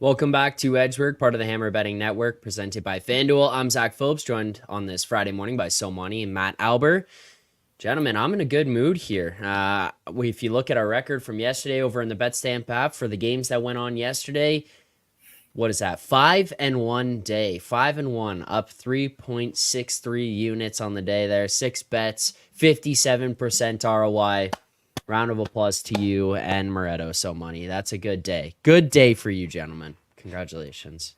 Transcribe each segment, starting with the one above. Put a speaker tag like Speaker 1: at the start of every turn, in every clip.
Speaker 1: Welcome back to Edgework, part of the Hammer Betting Network, presented by FanDuel. I'm Zack Phillips, joined on this Friday morning by Somani and Matt Alber. Gentlemen, I'm in a good mood here. If you look at our record from yesterday over in the BetStamp app for the games that went on yesterday, what is that? 5-1 day. 5-1, up 3.63 units on the day there. 6 bets, 57% ROI. Round of applause to you and Moretto. So money. That's a good day. Good day for you, gentlemen. Congratulations.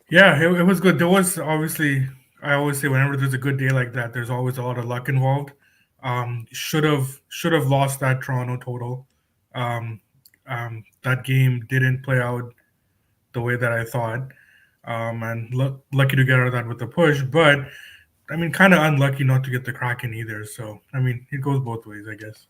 Speaker 2: Yeah, it was good. There was obviously, I always say whenever there's a good day like that, there's always a lot of luck involved. Should have lost that Toronto total. Um, that game didn't play out the way that I thought, and lucky to get out of that with the push. But I mean, kind of unlucky not to get the Kraken either. So I mean, it goes both ways, I guess.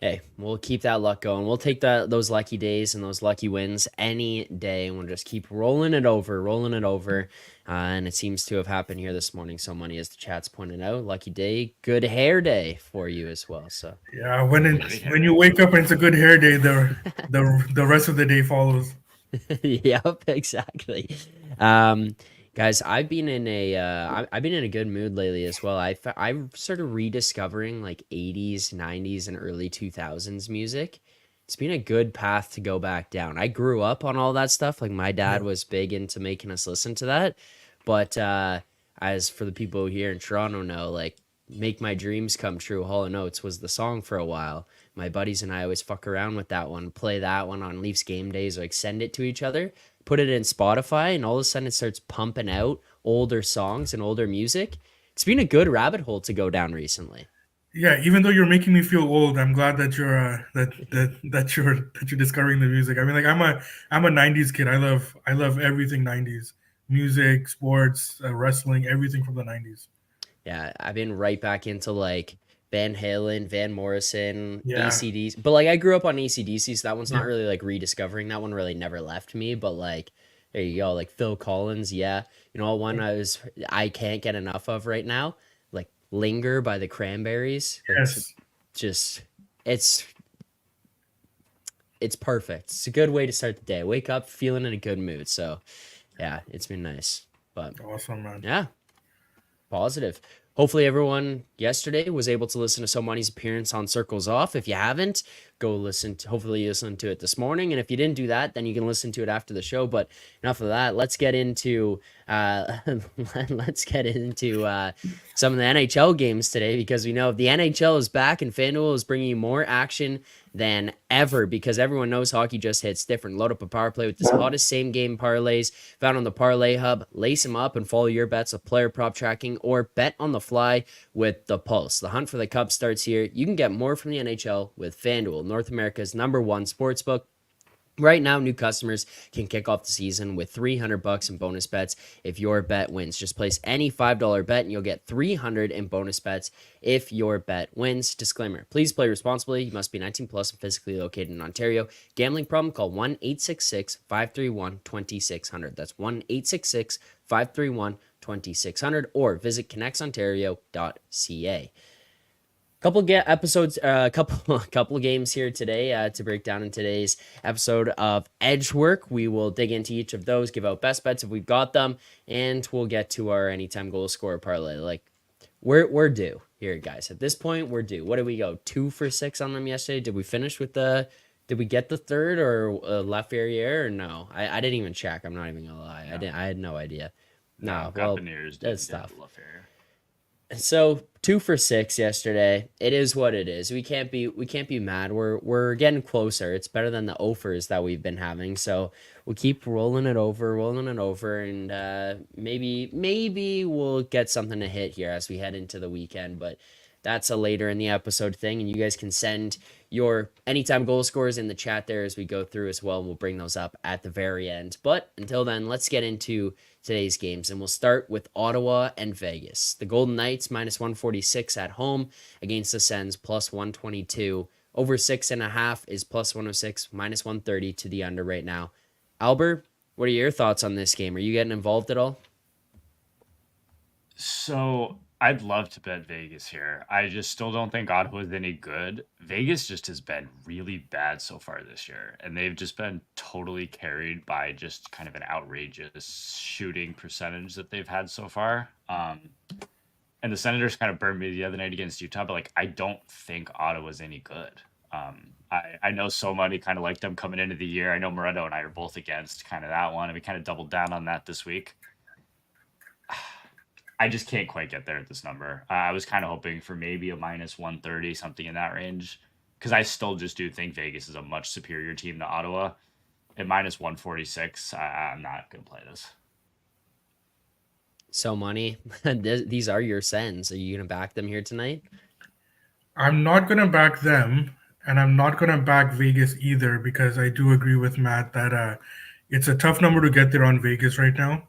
Speaker 1: Hey, we'll keep that luck going. We'll take those lucky days and those lucky wins any day, and we'll just keep rolling it over, rolling it over. And it seems to have happened here this morning. So money, as the chat's pointed out, lucky day, good hair day for you as well. So
Speaker 2: Yeah, when you wake up and it's a good hair day, the rest of the day follows.
Speaker 1: yep, exactly. Um, guys, I've been in a good mood lately as well. I've started rediscovering like 80s, 90s, and early 2000s music. It's been a good path to go back down. I grew up on all that stuff. Like my dad
Speaker 2: Yeah.
Speaker 1: was big into making us listen to that. But as for the people here in Toronto know, like Make My Dreams Come True, Hall and Oates was the song for a while. My buddies and I always fuck around with that one, play that one on Leafs game days, like send it to each other, put it in Spotify, and all of a sudden it starts pumping out older songs and older music. It's been a good rabbit hole to go down recently.
Speaker 2: Yeah, even though you're making me feel old, I'm glad that you're discovering the music. I mean, like I'm a '90s kid. I love everything '90s music, sports, wrestling, everything from the '90s.
Speaker 1: Yeah, I've been right back into like Van Halen, Van Morrison,
Speaker 2: Yeah,
Speaker 1: ACDC. But like I grew up on ACDC, so that one's not
Speaker 2: yeah,
Speaker 1: really like rediscovering. That one really never left me. But like, there you go. Like Phil Collins, yeah. You know, one I can't get enough of right now. Like Linger by the Cranberries. Like
Speaker 2: yes.
Speaker 1: just it's it's perfect. It's a good way to start the day. Wake up feeling in a good mood. So yeah, it's been nice. But
Speaker 2: Awesome, man.
Speaker 1: yeah, positive. Hopefully, everyone yesterday was able to listen to Somani's appearance on Circles Off. If you haven't, go listen to. Hopefully, you listened to it this morning, and if you didn't do that, then you can listen to it after the show. But enough of that. Let's get into let's get into some of the NHL games today because we know the NHL is back and FanDuel is bringing you more action than ever because everyone knows hockey just hits different. Load up a power play with the hottest same game parlays found on the Parlay Hub. Lace them up and follow your bets with player prop tracking or bet on the fly with the Pulse. The hunt for the Cup starts here. You can get more from the NHL with FanDuel, North America's #1 sportsbook. Right now, new customers can kick off the season with $300 in bonus bets if your bet wins. Just place any $5 bet and you'll get 300 in bonus bets if your bet wins. Disclaimer, please play responsibly. You must be 19 plus and physically located in Ontario. Gambling problem, call 1-866-531-2600. That's 1-866-531-2600 or visit connectsontario.ca. Couple of games here today to break down in today's episode of Edge Work. We will dig into each of those, give out best bets if we've got them, and we'll get to our anytime goal scorer parlay. Like we're due here, guys. At this point, we're due. What did we go 2 for 6 on them yesterday? Did we finish with the? Did we get the third or left Verrier or no? I didn't even check. I'm not even gonna lie.
Speaker 3: No,
Speaker 1: I had no idea.
Speaker 3: no,
Speaker 1: No, well,
Speaker 3: Buccaneers
Speaker 1: that's
Speaker 3: did have
Speaker 1: tough.
Speaker 3: a love here.
Speaker 1: So 2 for 6 yesterday. It is what it is. We can't be mad. We're getting closer. It's better than the offers that we've been having. So we'll keep rolling it over, and maybe we'll get something to hit here as we head into the weekend. But that's a later in the episode thing, and you guys can send your anytime goal scores in the chat there as we go through as well, and we'll bring those up at the very end. But until then, let's get into today's games, and we'll start with Ottawa and Vegas. The Golden Knights -146 at home against the Sens +122. Over 6.5 is +106, -130 to the under right now. Albert, what are your thoughts on this game? Are you getting involved at all?
Speaker 3: So I'd love to bet Vegas here. I just still don't think Ottawa is any good. Vegas just has been really bad so far this year, and they've just been totally carried by just kind of an outrageous shooting percentage that they've had so far. And the Senators kind of burned me the other night against Utah, but like I don't think Ottawa's any good. I know so many kind of like them coming into the year. I know Moreno and I are both against kind of that one, and we kind of doubled down on that this week. I just can't quite get there at this number. I was kind of hoping for maybe a minus 130, something in that range, because I still just do think Vegas is a much superior team to Ottawa. At minus 146, I'm not going to play this.
Speaker 1: So money. These are your sends. Are you gonna back them here tonight?
Speaker 2: I'm not gonna back them, and I'm not gonna back Vegas either because I do agree with Matt that it's a tough number to get there on Vegas right now.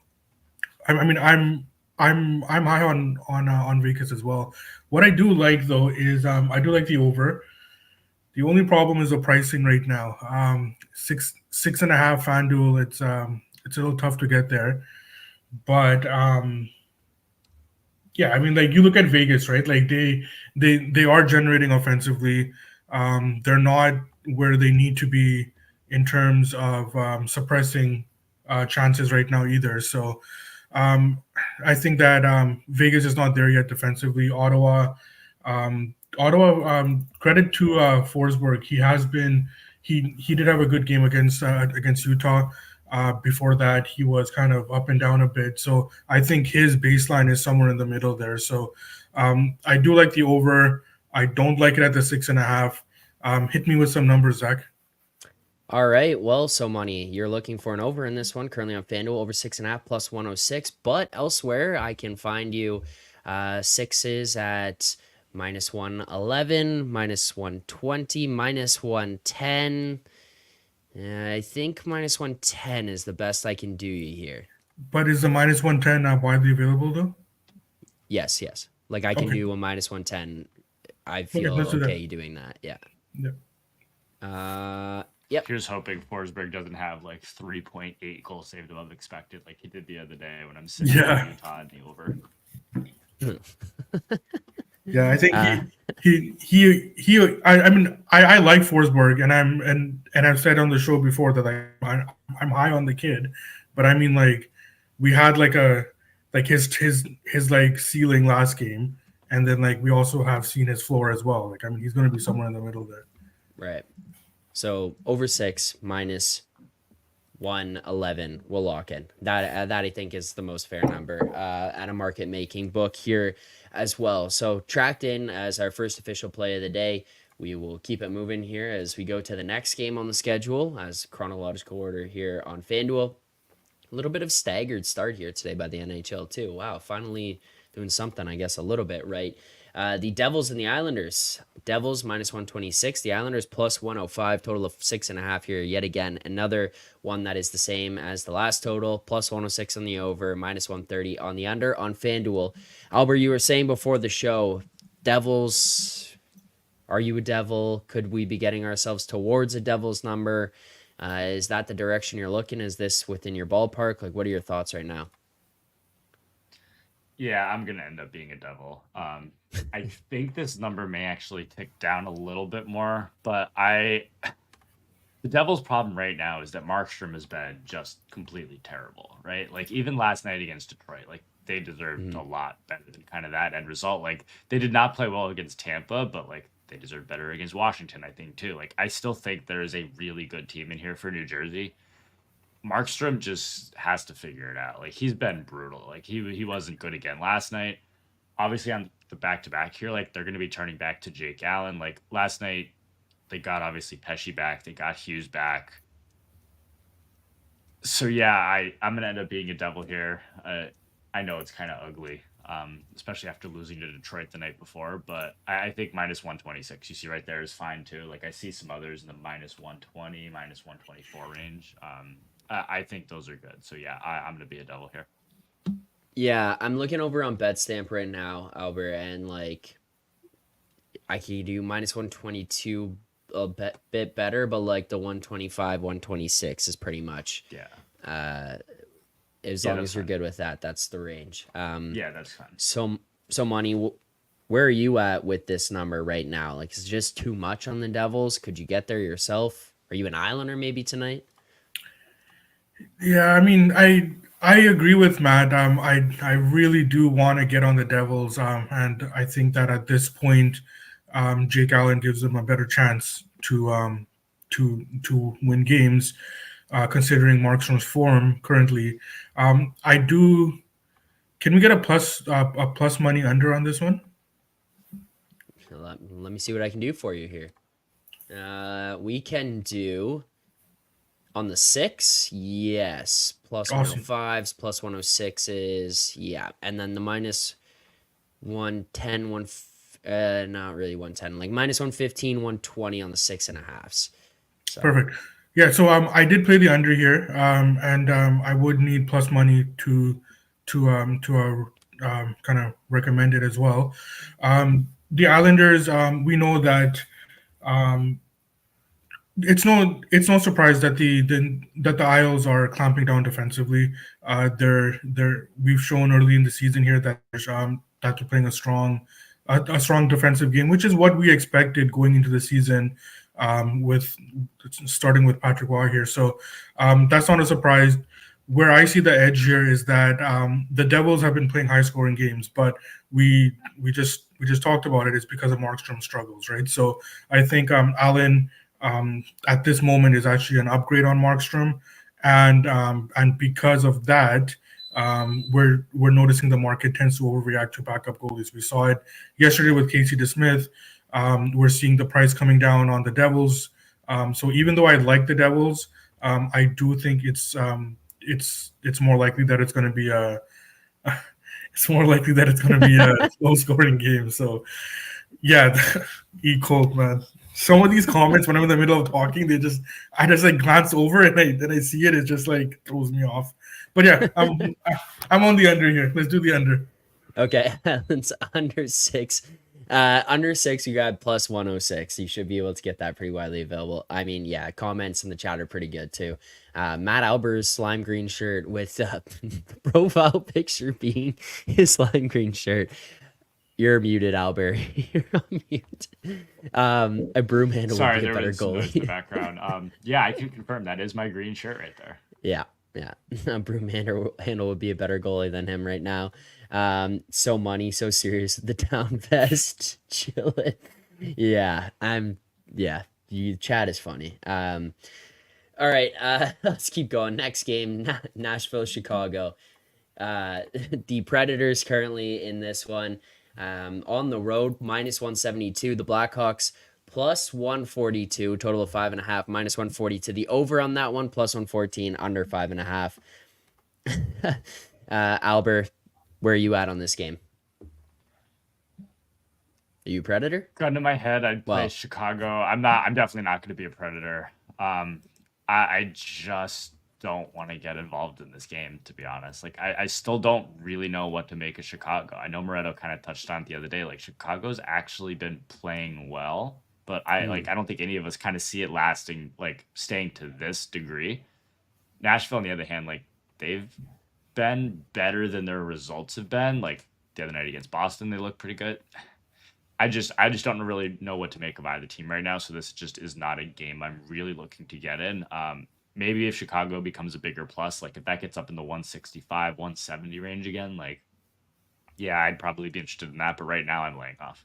Speaker 2: I mean, I'm high on Vegas as well. What I do like though is I do like the over. The only problem is the pricing right now. Six and a half FanDuel. It's a little tough to get there, but yeah, I mean, like you look at Vegas, right? Like they are generating offensively. They're not where they need to be in terms of suppressing chances right now either. So um, I think that Vegas is not there yet defensively. Ottawa. Credit to Forsberg. He did have a good game against Utah. Before that, he was kind of up and down a bit. So I think his baseline is somewhere in the middle there. So I do like the over. I don't like it at the 6.5. Hit me with some numbers, Zach.
Speaker 1: All right. Well, so money. You're looking for an over in this one. Currently on FanDuel, over 6.5 plus 106. But elsewhere, I can find you sixes at minus 111, minus 120, minus 110. I think minus 110 is the best I can do you here.
Speaker 2: But is the minus 110 widely available though?
Speaker 1: Yes, yes. Like I can
Speaker 2: Okay.
Speaker 1: do a minus 110. I
Speaker 2: Okay,
Speaker 1: feel
Speaker 2: let's do that.
Speaker 1: okay doing that. Yeah.
Speaker 2: Yeah.
Speaker 1: Yep.
Speaker 3: Here's hoping Forsberg doesn't have like 3.8 goals saved above expected like he did the other day when I'm sitting on
Speaker 2: Yeah.
Speaker 3: Utah in the over.
Speaker 2: Yeah, I think
Speaker 1: uh,
Speaker 2: I mean I like Forsberg and I've said on the show before that I'm high on the kid, but I mean like we had like a like his like ceiling last game, and then like we also have seen his floor as well. Like I mean he's going to be somewhere in the middle there.
Speaker 1: right. So over six minus 111 we'll lock in that I think is the most fair number at a market making book here as well. So tracked in as our first official play of the day. We will keep it moving here as we go to the next game on the schedule as chronological order here on FanDuel. A little bit of staggered start here today by the NHL too. Wow, finally doing something, I guess, a little bit right. The Devils and the Islanders. Devils minus 126. The Islanders plus 105. Total of 6.5 here. Yet again, another one that is the same as the last total. Plus 106 on the over. Minus 130 on the under on FanDuel. Albert, you were saying before the show, Devils. Are you a Devil? Could we be getting ourselves towards a Devils number? Is that the direction you're looking? Is this within your ballpark? Like, what are your thoughts right now?
Speaker 3: Yeah, I'm gonna end up being a devil. I think this number may actually tick down a little bit more, but the Devils' problem right now is that Markstrom has been just completely terrible, right? Like even last night against Detroit, like they deserved
Speaker 1: Mm-hmm.
Speaker 3: a lot better than kind of that end result. Like they did not play well against Tampa, but like they deserved better against Washington, I think too. Like I still think there is a really good team in here for New Jersey. Markstrom just has to figure it out. Like he's been brutal. Like he wasn't good again last night. Obviously on the back to back here, like they're going to be turning back to Jake Allen. Like last night, they got obviously Pesci back. They got Hughes back. So yeah, I'm gonna end up being a devil here. I know it's kind of ugly, especially after losing to Detroit the night before. But I think minus 126. You see right there is fine too. Like I see some others in the minus 120, minus 124 range. I think those are good. So yeah, I'm gonna be a devil here.
Speaker 1: Yeah, I'm looking over on BetStamp right now, Albert, and like I can do minus 122 a bit better, but like the 125, 126 is pretty much
Speaker 3: Yeah,
Speaker 1: uh as
Speaker 3: yeah,
Speaker 1: long
Speaker 3: that's
Speaker 1: as you're
Speaker 3: fine.
Speaker 1: good with that, that's the range.
Speaker 3: Yeah, that's fine.
Speaker 1: So So, Money, where are you at with this number right now? Like, is it just too much on the Devils? Could you get there yourself? Are you an Islander maybe tonight?
Speaker 2: Yeah, I mean, I agree with Matt. I really do want to get on the Devils, and I think that at this point, Jake Allen gives them a better chance to win games, considering Markstrom's form currently. I do. Can we get a plus money under on this one?
Speaker 1: Let me see what I can do for you here. We can do on the 6, yes. Plus
Speaker 2: Awesome.
Speaker 1: 105s, plus 106s, yeah. And then the minus 110, not really 110, like minus 115, 120 on the 6.5s. So
Speaker 2: Perfect. Yeah, so I did play the under here, and I would need plus money to kind of recommend it as well. The Islanders, we know that um, it's no surprise that the Isles are clamping down defensively. We've shown early in the season here that they're playing a strong defensive game, which is what we expected going into the season, with starting with Patrick Waugh here. So that's not a surprise. Where I see the edge here is that the Devils have been playing high scoring games, but we just talked about it. It's because of Markstrom's struggles, right? So I think Allen, at this moment, is actually an upgrade on Markstrom, and because of that, we're noticing the market tends to overreact to backup goalies. We saw it yesterday with Casey DeSmith. We're seeing the price coming down on the Devils. So even though I like the Devils, I do think it's more likely that it's going to be a low scoring game. So yeah, equal, man. Some of these comments when I'm in the middle of talking, I just like glance over and then I see it. It just like throws me off. But yeah, I'm on the under here. Let's do the under.
Speaker 1: okay, it's under 6. Under 6, you got plus 106. You should be able to get that pretty widely available. I mean, yeah, comments in the chat are pretty good too. Matt Alber's lime green shirt with the profile picture being his lime green shirt. You're muted, Albert. You're on mute. A broom handle would
Speaker 3: Sorry,
Speaker 1: be a
Speaker 3: there
Speaker 1: better
Speaker 3: was some noise in the
Speaker 1: goalie.
Speaker 3: background. Yeah, I can confirm that is my green shirt right there.
Speaker 1: Yeah, yeah. A broom handle would be a better goalie than him right now. So Money, so serious. The down vest, chilling. Yeah, yeah. You chat is funny. All right. Let's keep going. Next game, Nashville, Chicago. The Predators currently in this one. On the road, minus 172. The Blackhawks plus 142, total of 5.5, minus 142. The over on that one, plus 114, under 5.5. Albert, where are you at on this game? Are you a Predator?
Speaker 3: Gun to my head, I'd play
Speaker 1: Well-
Speaker 3: Chicago. I'm definitely not going to be a Predator. I just don't want to get involved in this game, to be honest. Like, I still don't really know what to make of Chicago. I know Moretto kind of touched on it the other day. Like, Chicago's actually been playing well, but I don't think any of us kind of see it lasting, like staying to this degree. Nashville, on the other hand, like they've been better than their results have been. Like the other night against Boston, they look pretty good. I just don't really know what to make of either team right now. So this just is not a game I'm really looking to get in. Maybe if Chicago becomes a bigger plus, like if that gets up in the 165, 170 range again, like, yeah, I'd probably be interested in that. But right now I'm laying off.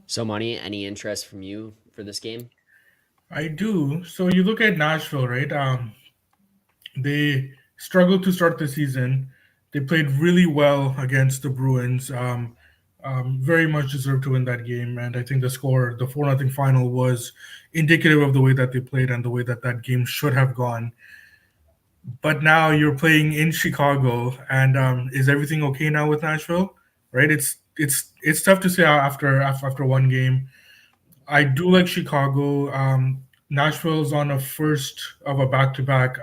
Speaker 1: So Money, any interest from you for this game?
Speaker 2: I do. So you look at Nashville, right? They struggled to start the season. They played really well against the Bruins. Very much deserved to win that game, and I think the 4-0 final, was indicative of the way that they played and the way that that game should have gone. But now you're playing in Chicago, and is everything okay now with Nashville? Right? It's tough to say after one game. I do like Chicago. Nashville's on a first of a back to back.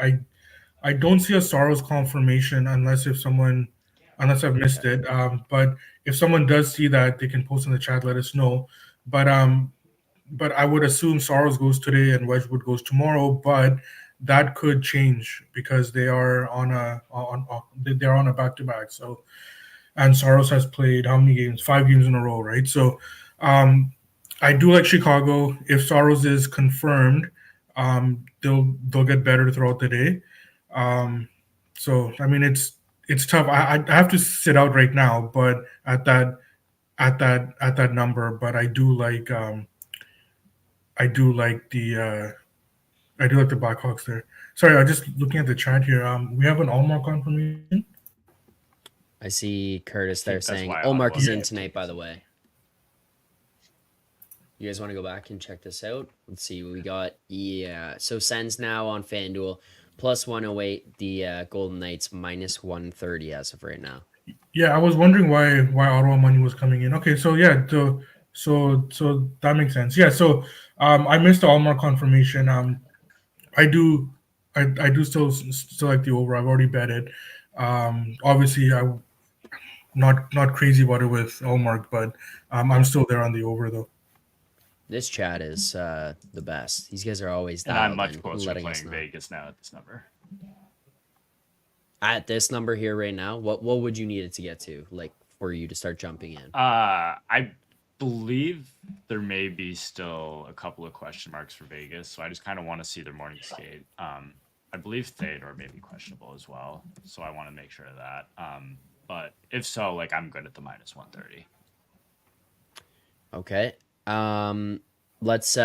Speaker 2: I don't see a Soros confirmation unless I've missed it. But if someone does see that, they can post in the chat, let us know. But I would assume Soros goes today and Wedgwood goes tomorrow. But that could change because they are on a back to back. So and Saros has played how many games? 5 games in a row, right? So I do like Chicago. If Saros is confirmed, they'll get better throughout the day. So I mean, it's tough. I have to sit out right now, but at that number. But I do like I do like the Blackhawks there. Sorry, I'm just looking at the chat here. We have an Allmark confirmation.
Speaker 1: I see Curtis there
Speaker 3: that's
Speaker 1: saying
Speaker 3: why
Speaker 1: Olmark is
Speaker 3: Ottawa
Speaker 1: in
Speaker 3: did
Speaker 1: tonight, by
Speaker 3: this.
Speaker 1: the way. You guys want to go back and check this out? Let's see what we got. Yeah. So Sens now on FanDuel plus 108. The Golden Knights minus 130 as of right now.
Speaker 2: Yeah, I was wondering why Ottawa money was coming in. Okay, so yeah, so that makes sense. Yeah, so I missed the Allmark confirmation. I do I do still like the over. I've already bet it. Obviously I not crazy about it with Allmark, but I'm still there on the over though.
Speaker 1: This chat is the best. These guys are always
Speaker 3: And I'm
Speaker 1: dialed
Speaker 3: much
Speaker 1: in,
Speaker 3: closer to
Speaker 1: letting us
Speaker 3: playing
Speaker 1: know.
Speaker 3: Vegas now at this number.
Speaker 1: At this number here right now, what would you need it to get to, like, for you to start jumping in?
Speaker 3: I believe there may be still a couple of question marks for Vegas, so I just kind of want to see their morning skate. I believe Theodore may be questionable as well, so I want to make sure of that. But if so, like, I'm good at the minus 130.
Speaker 1: Okay. Let's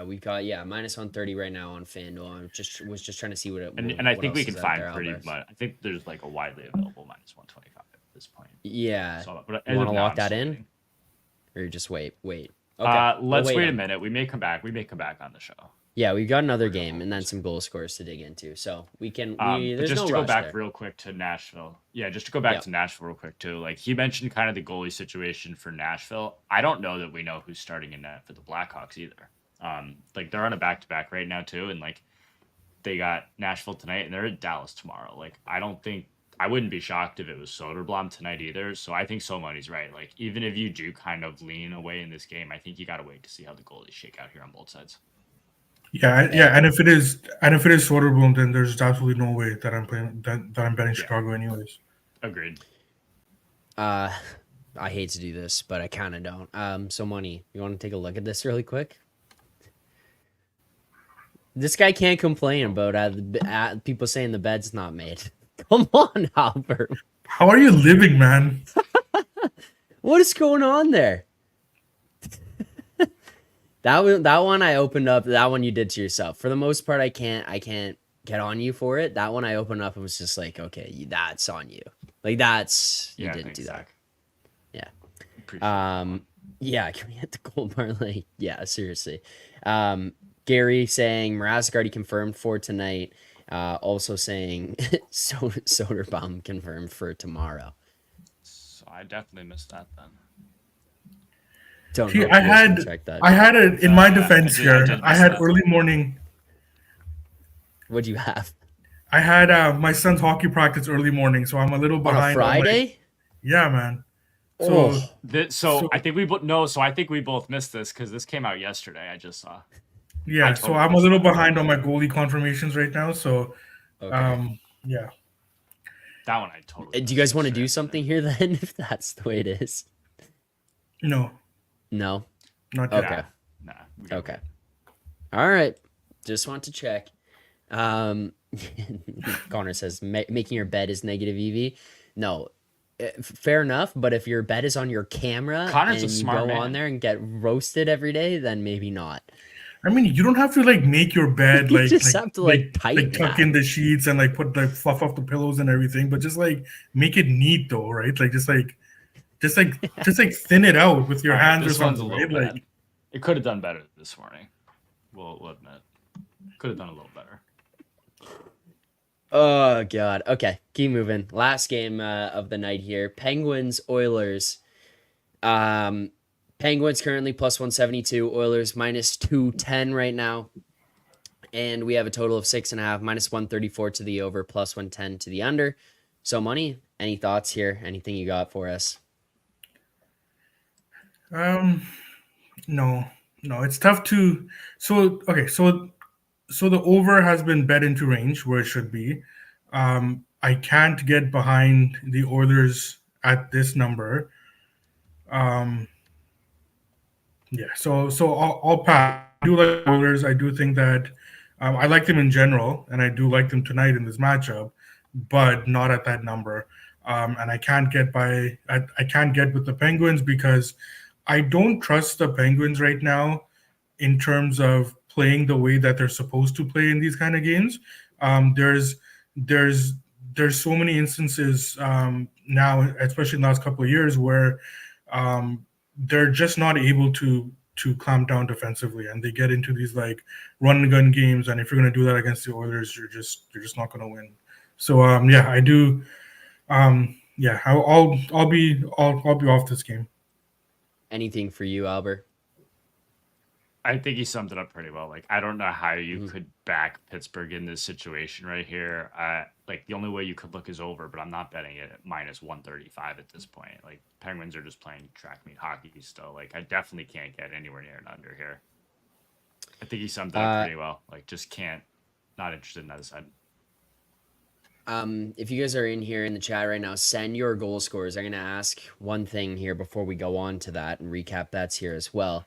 Speaker 1: we've got minus 130 right now on FanDuel. I was just trying to see what it
Speaker 3: And I
Speaker 1: what
Speaker 3: think
Speaker 1: else
Speaker 3: we
Speaker 1: is
Speaker 3: can
Speaker 1: out
Speaker 3: find
Speaker 1: there,
Speaker 3: pretty
Speaker 1: Albert.
Speaker 3: much. I think there's like a widely available minus 125 at this point.
Speaker 1: Yeah.
Speaker 3: So, but
Speaker 1: You want to lock
Speaker 3: I'm
Speaker 1: that in?
Speaker 3: waiting.
Speaker 1: Or just wait. Okay.
Speaker 3: Let's wait a
Speaker 1: on.
Speaker 3: minute. We may come back on the show.
Speaker 1: Yeah, we've got another game and then some goal scores to dig into. So we can
Speaker 3: But
Speaker 1: there's
Speaker 3: just
Speaker 1: no
Speaker 3: to go
Speaker 1: rush
Speaker 3: back
Speaker 1: there.
Speaker 3: real quick to Nashville. Yeah, just to go back to Nashville real quick too. Like he mentioned kind of the goalie situation for Nashville. I don't know that we know who's starting in net for the Blackhawks either. Like they're on a back-to-back right now too, and like they got Nashville tonight and they're at Dallas tomorrow. Like I wouldn't be shocked if it was Soderblom tonight either. So I think SoMoney's right. Like even if you do kind of lean away in this game, I think you got to wait to see how the goalies shake out here on both sides.
Speaker 2: Yeah, and if it is Soderblom, then there's absolutely no way that I'm playing that I'm betting Chicago anyways.
Speaker 3: Agreed.
Speaker 1: I hate to do this, but I kind of don't. So Money, you want to take a look at this really quick? This guy can't complain about people saying the bed's not made. Come on, Albert.
Speaker 2: How are you living, man?
Speaker 1: What is going on there? That one I opened up. That one you did to yourself. For the most part, I can't get on you for it. That one I opened up and was just like, okay, that's on you. Like you didn't do that.
Speaker 3: Zach.
Speaker 1: Yeah.
Speaker 3: Appreciate
Speaker 1: yeah. Can we hit the gold parlay? Yeah, seriously. Gary saying Mrazek already confirmed for tonight. Also saying Soderbaum confirmed for tomorrow.
Speaker 3: So I definitely missed that then.
Speaker 1: Don't
Speaker 2: See,
Speaker 1: know if
Speaker 2: I
Speaker 1: you guys can
Speaker 2: had
Speaker 1: check that.
Speaker 2: I had it in my defense
Speaker 3: I
Speaker 2: here.
Speaker 3: did
Speaker 2: I
Speaker 3: miss
Speaker 2: had
Speaker 3: that.
Speaker 2: early morning.
Speaker 1: What'd you have?
Speaker 2: I had my son's hockey practice early morning, so I'm a little behind.
Speaker 1: On a Friday?
Speaker 2: Yeah, man. So
Speaker 3: I think we both missed this because this came out yesterday. I just saw.
Speaker 2: yeah, so I'm a little behind on my goalie confirmations right now. So
Speaker 1: Okay.
Speaker 2: yeah.
Speaker 3: That one I totally.
Speaker 1: Do you guys want to do something here then? If that's the way it is.
Speaker 2: No,
Speaker 1: No.
Speaker 2: not yet.
Speaker 1: Okay.
Speaker 3: Nah.
Speaker 1: Okay. All right. Just want to check. Connor says making your bed is negative EV. No. Fair enough, but if your bet is on your camera
Speaker 3: Connor's
Speaker 1: and
Speaker 3: a
Speaker 1: you
Speaker 3: smart
Speaker 1: go
Speaker 3: man.
Speaker 1: on there and get roasted every day, then maybe not.
Speaker 2: I mean, you don't have to like make your bed
Speaker 1: You
Speaker 2: like
Speaker 1: just have to like tighten
Speaker 2: tuck
Speaker 1: that.
Speaker 2: in the sheets and like put like fluff off the pillows and everything, but just like make it neat though, right? Like just thin it out with your hands or
Speaker 3: This one's a
Speaker 2: something,
Speaker 3: little
Speaker 2: right?
Speaker 3: bad.
Speaker 2: Like
Speaker 3: It could have done better this morning. We'll admit. Could have done a little better.
Speaker 1: Oh god. Okay, keep moving. Last game of the night here. Penguins Oilers. Penguins currently plus 172. Oilers minus 210 right now. And we have a total of 6.5, minus 134 to the over, plus 110 to the under. So Money, any thoughts here? Anything you got for us?
Speaker 2: no, it's tough to. So okay, so the over has been bet into range where it should be. I can't get behind the Oilers at this number. Um, yeah, so I'll pass. I do like the Oilers. I do think that I like them in general, and I do like them tonight in this matchup, but not at that number. And I can't get by. I can't get with the Penguins because I don't trust the Penguins right now in terms of playing the way that they're supposed to play in these kind of games. Um, there's there's there's so many instances now, especially in the last couple of years, where they're just not able to clamp down defensively, and they get into these like run and gun games. And if you're going to do that against the Oilers, you're just not going to win. So yeah, I do. Yeah, I'll be off this game.
Speaker 1: Anything for you, Albert?
Speaker 3: I think he summed it up pretty well. Like, I don't know how you could back Pittsburgh in this situation right here. Like, the only way you could look is over, but I'm not betting it at minus 135 at this point. Like, Penguins are just playing track meet hockey still. Like, I definitely can't get anywhere near an under here. I think he summed it up pretty well. Like, just can't, not interested in that side.
Speaker 1: If you guys are in here in the chat right now, send your goal scores. I'm going to ask one thing here before we go on to that and recap bets here as well.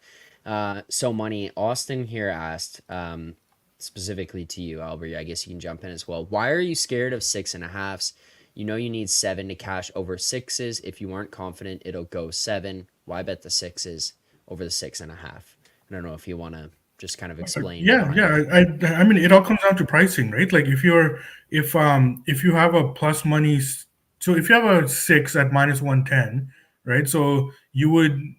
Speaker 1: So Money, Austin here asked, specifically to you, Albert, I guess you can jump in as well. Why are you scared of 6.5s? You know you need 7 to cash over 6s. If you aren't confident, it'll go 7. Why bet the 6s over the 6.5? I don't know if you want to just kind of explain.
Speaker 2: Yeah. I mean, it all comes down to pricing, right? Like if you have a plus money, so if you have a 6 at minus 110, right? So you would,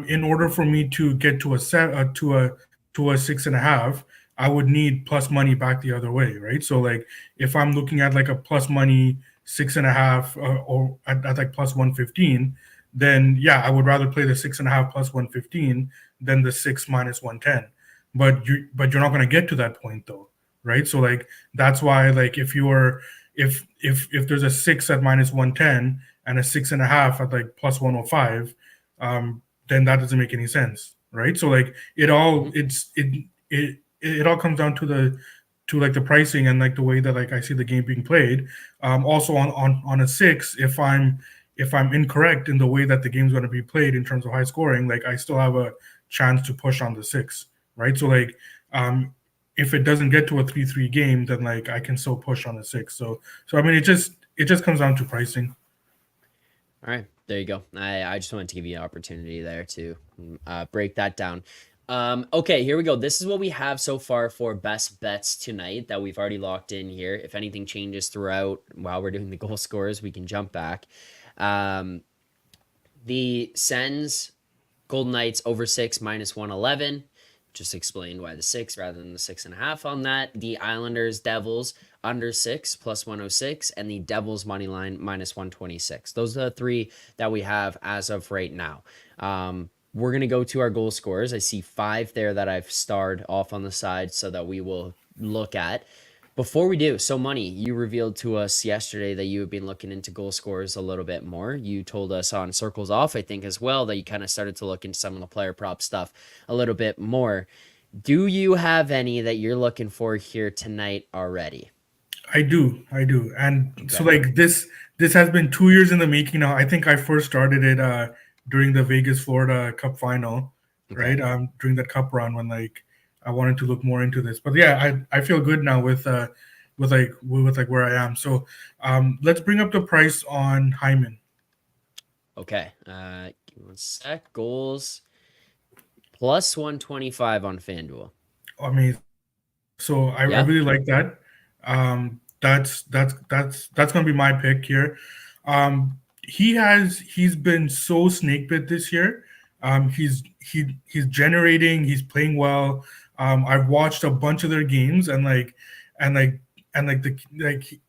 Speaker 2: in order for me to get to a 6.5, I would need plus money back the other way, right? So like if I'm looking at like a plus money 6.5 or at like plus 115, then yeah, I would rather play the 6.5 plus 115 than the 6 minus 110. But you're not going to get to that point though, right? So like that's why like if there's a 6 at minus 110 and a 6.5 at like plus 105, then that doesn't make any sense, right? So like it all comes down to like the pricing and like the way that like I see the game being played. Also on a 6, if I'm incorrect in the way that the game's going to be played in terms of high scoring, like I still have a chance to push on the 6, right? So like if it doesn't get to a 3-3 game, then like I can still push on the 6. So I mean it just comes down to pricing.
Speaker 1: All right, there you go. I just wanted to give you an opportunity there to break that down. Okay, here we go. This is what we have so far for best bets tonight that we've already locked in here. If anything changes throughout while we're doing the goal scores, we can jump back. The Sens, Golden Knights over 6 minus 111. Just explained why the 6 rather than the 6.5 on that. The Islanders, Devils under 6 plus 106, and the Devils money line minus 126. Those are the 3 that we have as of right now. We're going to go to our goal scorers. I see 5 there that I've starred off on the side so that we will look at. Before we do, so Money, you revealed to us yesterday that you have been looking into goal scorers a little bit more. You told us on Circles Off, I think, as well, that you kind of started to look into some of the player prop stuff a little bit more. Do you have any that you're looking for here tonight already?
Speaker 2: I do. And okay. So like this has been 2 years in the making now. I think I first started it during the Vegas Florida Cup final, okay. Right? During that cup run when like I wanted to look more into this. But yeah, I feel good now with where I am. So let's bring up the price on Hyman.
Speaker 1: Okay. Give me one sec. Goals plus 125 on FanDuel.
Speaker 2: I mean, so I really like that. That's gonna be my pick here. He's been so snake bit this year. He's generating, he's playing well. I've watched a bunch of their games and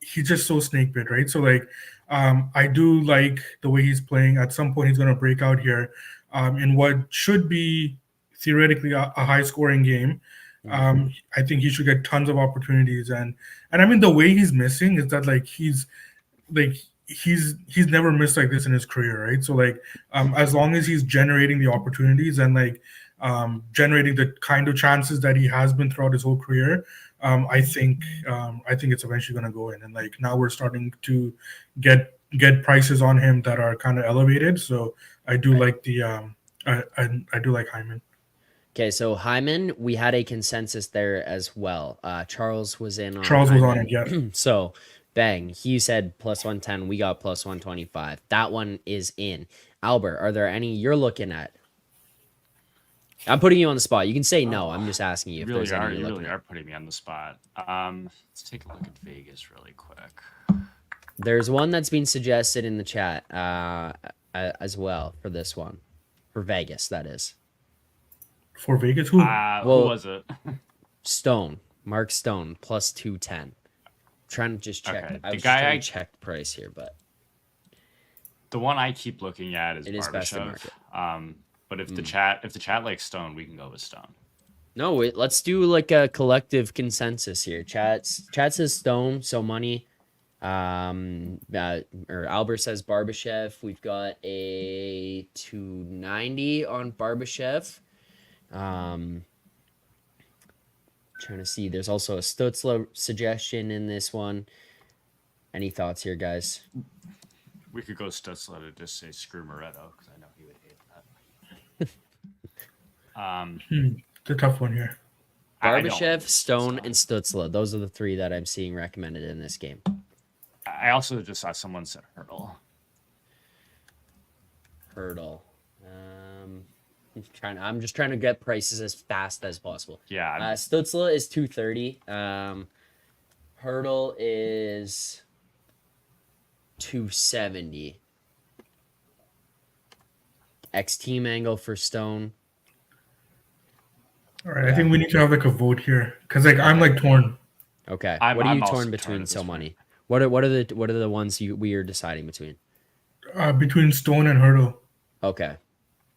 Speaker 2: he's just so snake bit, right? So like I do like the way he's playing. At some point he's gonna break out here in what should be theoretically a high scoring game. I think he should get tons of opportunities and I mean the way he's missing is that like he's never missed like this in his career, right? So like as long as he's generating the opportunities and like generating the kind of chances that he has been throughout his whole career, I think it's eventually going to go in. And like now we're starting to get prices on him that are kind of elevated. So I do like the I do like Hyman.
Speaker 1: Okay, so Hyman, we had a consensus there as well. Charles was in on
Speaker 2: Charles was on
Speaker 1: Hyman.
Speaker 2: it, yeah.
Speaker 1: So, bang, he said plus 110. We got plus 125. That one is in. Albert, are there any you're looking at? I'm putting you on the spot. You can say no. I'm just asking you if there's any you're
Speaker 3: You
Speaker 1: looking
Speaker 3: really
Speaker 1: at.
Speaker 3: are putting me on the spot. Let's take a look at Vegas really quick.
Speaker 1: There's one that's been suggested in the chat as well for this one. For Vegas, that is.
Speaker 2: For Vegas, who?
Speaker 3: Who
Speaker 1: Well-
Speaker 3: was it?
Speaker 1: Stone. Mark Stone, plus 210. Trying to just check.
Speaker 3: Okay,
Speaker 1: I
Speaker 3: the
Speaker 1: was
Speaker 3: guy
Speaker 1: just trying
Speaker 3: I-
Speaker 1: to check price here, but
Speaker 3: The one I keep looking at is
Speaker 1: It is best in
Speaker 3: Barbashev.
Speaker 1: market.
Speaker 3: But if the chat likes Stone, we can go with Stone.
Speaker 1: no, let's do like a collective consensus here. Chat says Stone, so money. Or Albert says Barbashev. We've got a 290 on Barbashev. Trying to see. There's also a Stutzla suggestion in this one. Any thoughts here, guys?
Speaker 3: We could go Stutzla to just say screw Moretto because I know he would hate that.
Speaker 2: It's a tough one here.
Speaker 3: I don't
Speaker 1: Barbashev,
Speaker 3: like
Speaker 1: Stone, and Stutzla. Those are the three that I'm seeing recommended in this game.
Speaker 3: I also just saw someone said Hurdle.
Speaker 1: Hurdle. I'm just trying to get prices as fast as possible.
Speaker 3: Yeah,
Speaker 1: Stutzla is 230. Hurdle is 270. X team angle for Stone.
Speaker 2: All right, I think we need to have like a vote here because like I'm like torn.
Speaker 1: Okay.
Speaker 3: I'm
Speaker 1: what are you
Speaker 3: also
Speaker 1: torn
Speaker 3: torn
Speaker 1: between
Speaker 3: at this
Speaker 1: so
Speaker 3: point.
Speaker 1: money? What are the ones we are deciding between?
Speaker 2: Between Stone and Hurdle.
Speaker 1: Okay.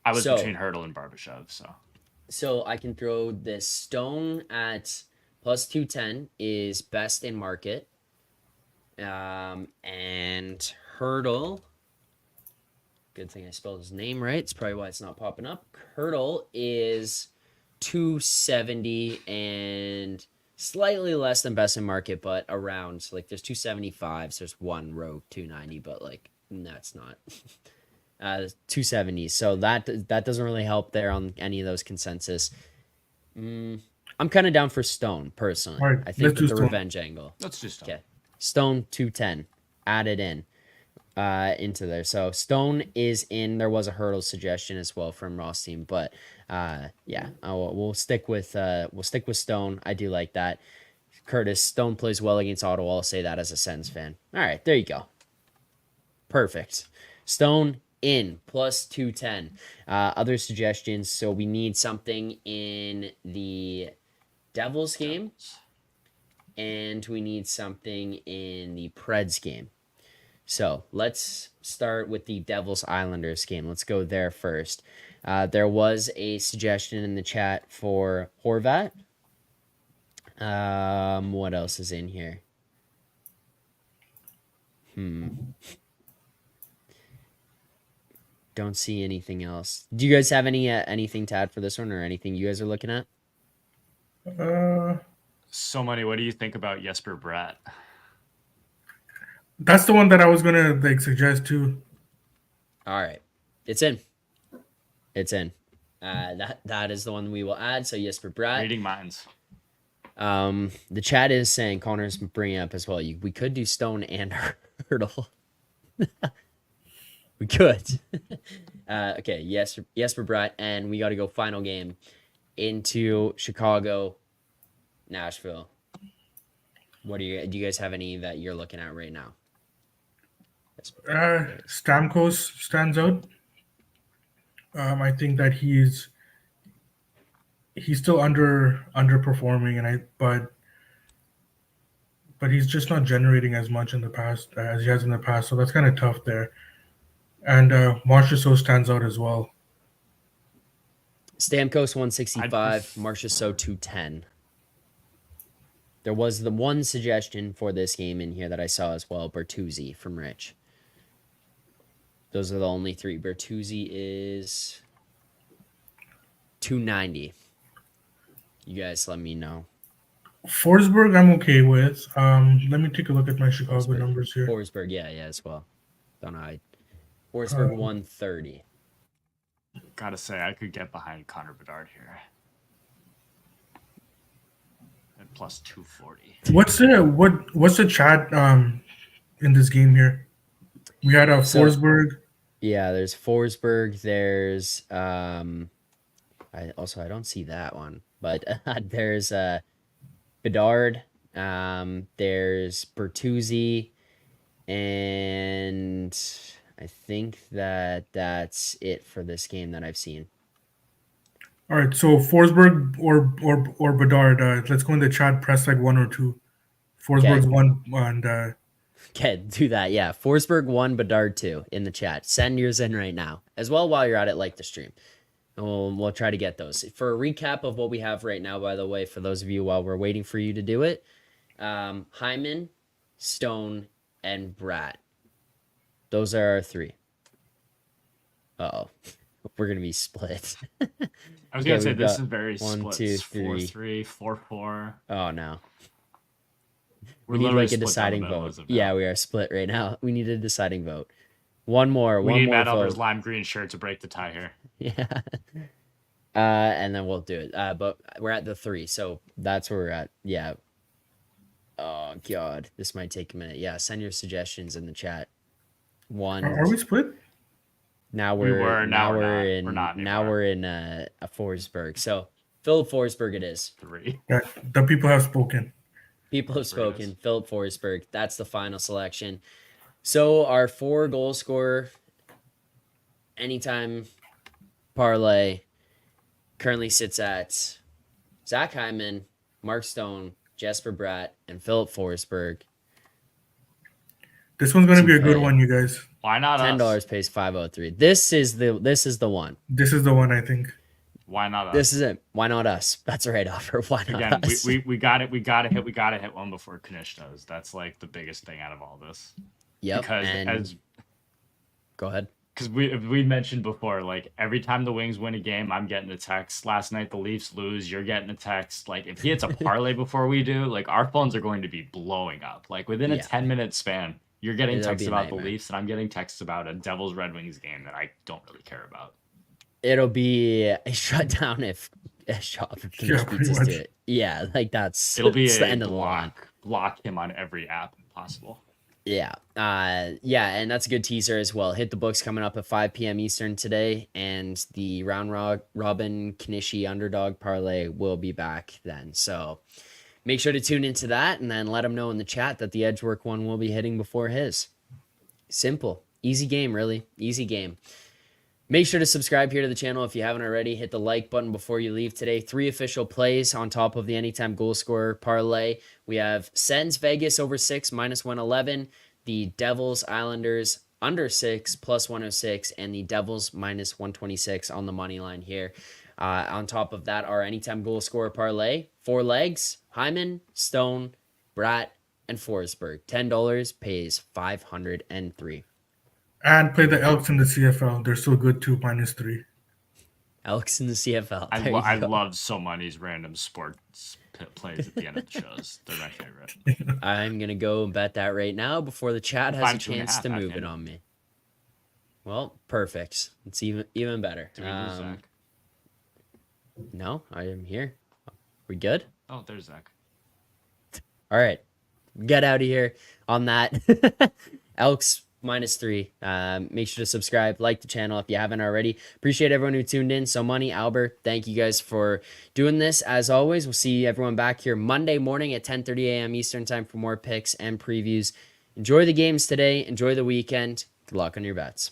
Speaker 3: I was
Speaker 1: So-
Speaker 3: between Hurdle and Barbashev, so
Speaker 1: So I can throw this Stone at plus 210 is best in market. And Hurdle, good thing I spelled his name right. It's probably why it's not popping up. Hurdle is 270 and slightly less than best in market, but around. So like there's 275s, there's one row 290, but like that's not 270. So that doesn't really help there on any of those consensus. I'm kind of down for Stone personally.
Speaker 2: All right,
Speaker 1: I think
Speaker 2: let's do
Speaker 1: with the
Speaker 2: Stone.
Speaker 1: revenge angle.
Speaker 3: let's just
Speaker 1: Okay. Stone 210 added in into there. So Stone is in. There was a Hurdle suggestion as well from Ross team, but yeah, we'll stick with Stone. I do like that. Curtis, Stone plays well against Ottawa. I'll say that as a Sens fan. All right, there you go. Perfect. Stone in plus 210. Other suggestions. So we need something in the Devils game. And we need something in the Preds game. So let's start with the Devils Islanders game. Let's go there first. There was a suggestion in the chat for Horvat. What else is in here? Don't see anything else. Do you guys have anything to add for this one, or anything you guys are looking at?
Speaker 3: So money. What do you think about Jesper Bratt?
Speaker 2: That's the one that I was gonna like suggest too.
Speaker 1: All right, it's in. It's in. That is the one we will add. So yes, for Brad.
Speaker 3: Reading minds.
Speaker 1: The chat is saying Connor's bringing up as well. We could do Stone and Hurdle. We could. Okay, yes for Brett, and we got to go final game into Chicago, Nashville. Do you guys have any that you're looking at right now?
Speaker 2: Stamkos stands out. I think that he's still underperforming, but he's just not generating as much in the past as he has in the past. So that's kind of tough there. And Marchessault stands out as well.
Speaker 1: Stamkos 165, Marchessault 210. There was the one suggestion for this game in here that I saw as well, Bertuzzi from Rich. Those are the only three. Bertuzzi is 290. You guys let me know.
Speaker 2: Forsberg, I'm okay with. Let me take a look at my Chicago
Speaker 1: Forsberg.
Speaker 2: numbers here.
Speaker 1: Forsberg, yeah, as well. Don't know. Forsberg
Speaker 2: Um,
Speaker 1: 130.
Speaker 3: Gotta say, I could get behind Connor Bedard here. At plus 240.
Speaker 2: What's the chat in this game here? We had a
Speaker 1: So-
Speaker 2: Forsberg.
Speaker 1: Yeah, there's Forsberg. There's I don't see that one, but there's Bedard. There's Bertuzzi, and I think that's it for this game that I've seen.
Speaker 2: All right, so Forsberg or Bedard. Let's go in the chat. Press like 1 or 2. Forsberg's 1 and
Speaker 1: Okay, do that. Yeah, Forsberg 1, Bedard 2 in the chat. Send yours in right now. As well, while you're at it, like the stream. And we'll try to get those. For a recap of what we have right now, by the way, for those of you while we're waiting for you to do it, Hyman, Stone, and Bratt. Those are our 3. Uh-oh. We're going to be split.
Speaker 3: I was gonna say
Speaker 1: we've
Speaker 3: this
Speaker 1: got
Speaker 3: is very
Speaker 1: 1,
Speaker 3: split.
Speaker 1: 2,
Speaker 3: 4-3, 4-4.
Speaker 1: Oh, no.
Speaker 3: We're
Speaker 1: We need
Speaker 3: literally
Speaker 1: like a
Speaker 3: split down the
Speaker 1: deciding
Speaker 3: middle
Speaker 1: vote.
Speaker 3: as of now.
Speaker 1: Yeah, we are split right now. We need a deciding vote. One more.
Speaker 3: We
Speaker 1: one
Speaker 3: need
Speaker 1: more
Speaker 3: Matt
Speaker 1: vote.
Speaker 3: Alber's lime green shirt to break the tie here.
Speaker 1: Yeah. And then we'll do it. But we're at the 3, so that's where we're at. Yeah. Oh God, this might take a minute. Yeah, send your suggestions in the chat.
Speaker 2: are we split?
Speaker 1: Now
Speaker 3: We
Speaker 1: we're
Speaker 3: were, now we're not.
Speaker 1: in
Speaker 3: We're not
Speaker 1: now
Speaker 3: anymore.
Speaker 1: we're in a Forsberg. So Philip Forsberg it is.
Speaker 3: 3.
Speaker 2: Yeah, the people have spoken.
Speaker 1: People have
Speaker 3: There it is.
Speaker 1: spoken. Philip Forsberg. That's the final selection. So our 4 goal scorer anytime parlay currently sits at Zach Hyman, Mark Stone, Jesper Bratt, and Philip Forsberg.
Speaker 2: This one's gonna
Speaker 1: To
Speaker 2: be a good
Speaker 1: play.
Speaker 2: one, you guys.
Speaker 3: Why not
Speaker 1: $10
Speaker 3: us?
Speaker 1: pays 503. This is the one.
Speaker 2: This is the one, I think.
Speaker 3: Why not us?
Speaker 1: This is it. Why not us? That's a right offer. Why not
Speaker 3: Again,
Speaker 1: us?
Speaker 3: we got it. We gotta hit one before Kanish does. That's like the biggest thing out of all this.
Speaker 1: Yep.
Speaker 3: Because
Speaker 1: and go ahead.
Speaker 3: because we mentioned before, like every time the Wings win a game, I'm getting a text. Last night the Leafs lose, you're getting a text. Like if he hits a parlay before we do, like our phones are going to be blowing up. Like within a
Speaker 1: Yeah.
Speaker 3: 10-minute span, you're getting
Speaker 1: It'll
Speaker 3: texts
Speaker 1: be a
Speaker 3: about the
Speaker 1: nightmare.
Speaker 3: Leafs, and I'm getting texts about a Devils Red Wings game that I don't really care about.
Speaker 1: It'll be a shutdown if Shaw
Speaker 2: Yeah,
Speaker 1: beats
Speaker 2: pretty
Speaker 1: us
Speaker 2: much.
Speaker 1: to it. Yeah, like that's
Speaker 3: It'll be
Speaker 1: it's the
Speaker 3: a
Speaker 1: end of the line.
Speaker 3: block him on every app possible.
Speaker 1: Yeah. Yeah, and that's a good teaser as well. Hit the books coming up at 5 p.m. Eastern today, and the round robin Kanishi underdog parlay will be back then. So make sure to tune into that, and then let them know in the chat that the Edgework one will be hitting before his. Simple. Easy game, really. Easy game. Make sure to subscribe here to the channel if you haven't already. Hit the like button before you leave today. 3 official plays on top of the anytime goal scorer parlay. We have Sens Vegas over 6 minus 111, the Devils Islanders under 6 plus 106, and the Devils minus 126 on the money line here. On top of that, our anytime goal scorer parlay, 4 legs, Hyman, Stone, Bratt, and Forsberg. $10 pays 503.
Speaker 2: And play the Elks in the CFL. They're so good too, -3.
Speaker 1: Elks in the CFL.
Speaker 3: I
Speaker 1: There you go.
Speaker 3: love so many's random sports plays at the end of the shows. They're my favorite.
Speaker 1: I'm going to go and bet that right now before the chat has a
Speaker 3: Five, 2.5,
Speaker 1: chance to move it
Speaker 3: Andy.
Speaker 1: on me. Well, perfect. It's even better.
Speaker 3: Do we lose Zach?
Speaker 1: No, I am here. We good?
Speaker 3: Oh, there's Zach.
Speaker 1: All right. Get out of here on that. Elks -3. Make sure to subscribe, like the channel if you haven't already. Appreciate everyone who tuned in. So Money, Alber, thank you guys for doing this. As always, we'll see everyone back here Monday morning at 10:30 a.m. Eastern time for more picks and previews. Enjoy the games today. Enjoy the weekend. Good luck on your bets.